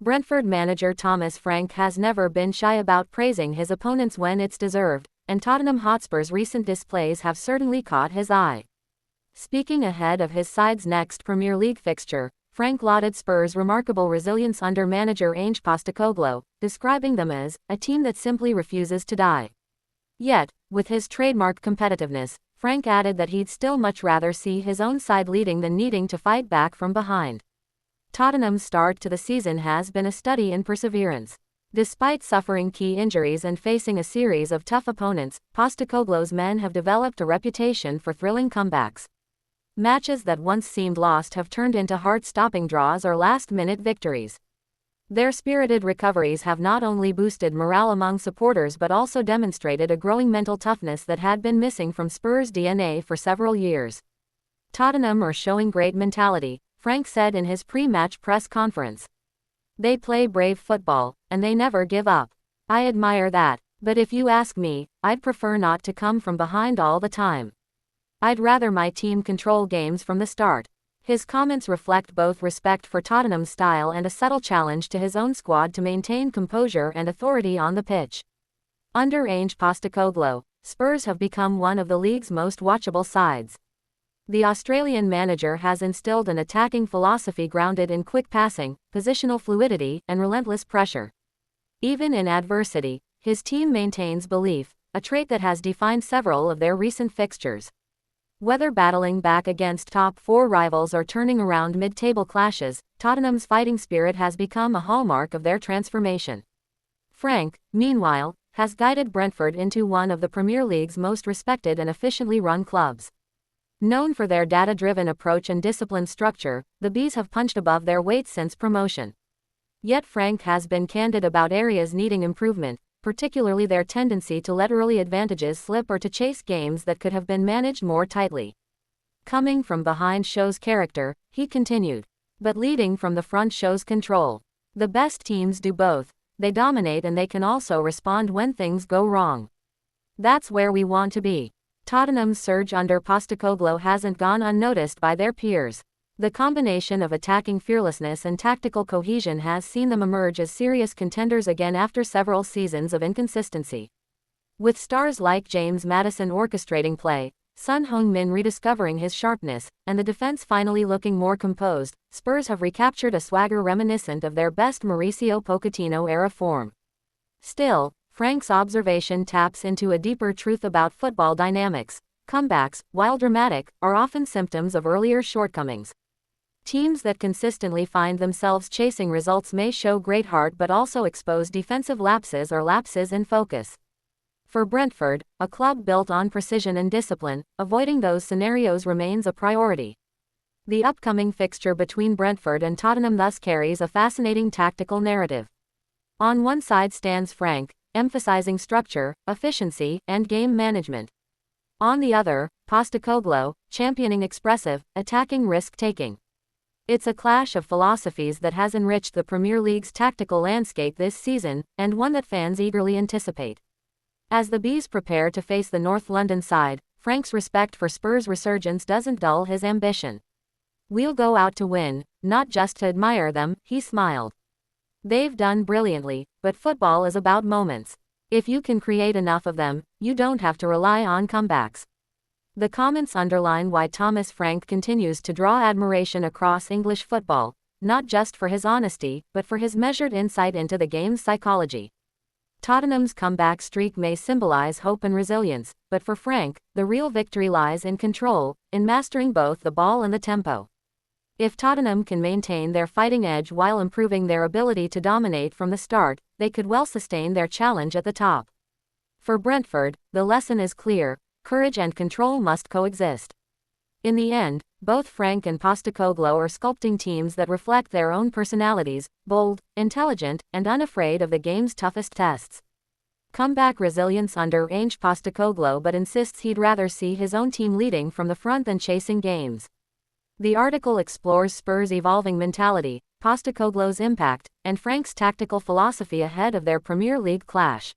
Brentford manager Thomas Frank has never been shy about praising his opponents when it's deserved, and Tottenham Hotspur's recent displays have certainly caught his eye. Speaking ahead of his side's next Premier League fixture, Frank lauded Spurs' remarkable resilience under manager Ange Postecoglou, describing them as a team that simply refuses to die. Yet, with his trademark competitiveness, Frank added that he'd still much rather see his own side leading than needing to fight back from behind. Tottenham's start to the season has been a study in perseverance. Despite suffering key injuries and facing a series of tough opponents, Postecoglou's men have developed a reputation for thrilling comebacks. Matches that once seemed lost have turned into heart-stopping draws or last-minute victories. Their spirited recoveries have not only boosted morale among supporters but also demonstrated a growing mental toughness that had been missing from Spurs' DNA for several years. Tottenham are showing great mentality, Frank said in his pre-match press conference. They play brave football, and they never give up. I admire that, but if you ask me, I'd prefer not to come from behind all the time. I'd rather my team control games from the start. His comments reflect both respect for Tottenham's style and a subtle challenge to his own squad to maintain composure and authority on the pitch. Under Ange Postecoglou, Spurs have become one of the league's most watchable sides. The Australian manager has instilled an attacking philosophy grounded in quick passing, positional fluidity, and relentless pressure. Even in adversity, his team maintains belief, a trait that has defined several of their recent fixtures. Whether battling back against top-four rivals or turning around mid-table clashes, Tottenham's fighting spirit has become a hallmark of their transformation. Frank, meanwhile, has guided Brentford into one of the Premier League's most respected and efficiently run clubs. Known for their data-driven approach and disciplined structure, the Bees have punched above their weight since promotion. Yet Frank has been candid about areas needing improvement, particularly their tendency to let early advantages slip or to chase games that could have been managed more tightly. Coming from behind shows character, he continued. But leading from the front shows control. The best teams do both. They dominate and they can also respond when things go wrong. That's where we want to be. Tottenham's surge under Postecoglou hasn't gone unnoticed by their peers. The combination of attacking fearlessness and tactical cohesion has seen them emerge as serious contenders again after several seasons of inconsistency. With stars like James Maddison orchestrating play, Son Heung-min rediscovering his sharpness, and the defense finally looking more composed, Spurs have recaptured a swagger reminiscent of their best Mauricio Pochettino-era form. Still, Frank's observation taps into a deeper truth about football dynamics. Comebacks, while dramatic, are often symptoms of earlier shortcomings. Teams that consistently find themselves chasing results may show great heart but also expose defensive lapses or lapses in focus. For Brentford, a club built on precision and discipline, avoiding those scenarios remains a priority. The upcoming fixture between Brentford and Tottenham thus carries a fascinating tactical narrative. On one side stands Frank, emphasizing structure, efficiency, and game management. On the other, Postecoglou, championing expressive, attacking risk-taking. It's a clash of philosophies that has enriched the Premier League's tactical landscape this season, and one that fans eagerly anticipate. As the Bees prepare to face the North London side, Frank's respect for Spurs' resurgence doesn't dull his ambition. We'll go out to win, not just to admire them, he smiled. They've done brilliantly, but football is about moments. If you can create enough of them, you don't have to rely on comebacks. The comments underline why Thomas Frank continues to draw admiration across English football, not just for his honesty, but for his measured insight into the game's psychology. Tottenham's comeback streak may symbolize hope and resilience, but for Frank, the real victory lies in control, in mastering both the ball and the tempo. If Tottenham can maintain their fighting edge while improving their ability to dominate from the start, they could well sustain their challenge at the top. For Brentford, the lesson is clear: courage and control must coexist. In the end, both Frank and Postecoglou are sculpting teams that reflect their own personalities, bold, intelligent, and unafraid of the game's toughest tests. Comeback resilience under Ange Postecoglou, but insists he'd rather see his own team leading from the front than chasing games. The article explores Spurs' evolving mentality, Postecoglou's impact, and Frank's tactical philosophy ahead of their Premier League clash.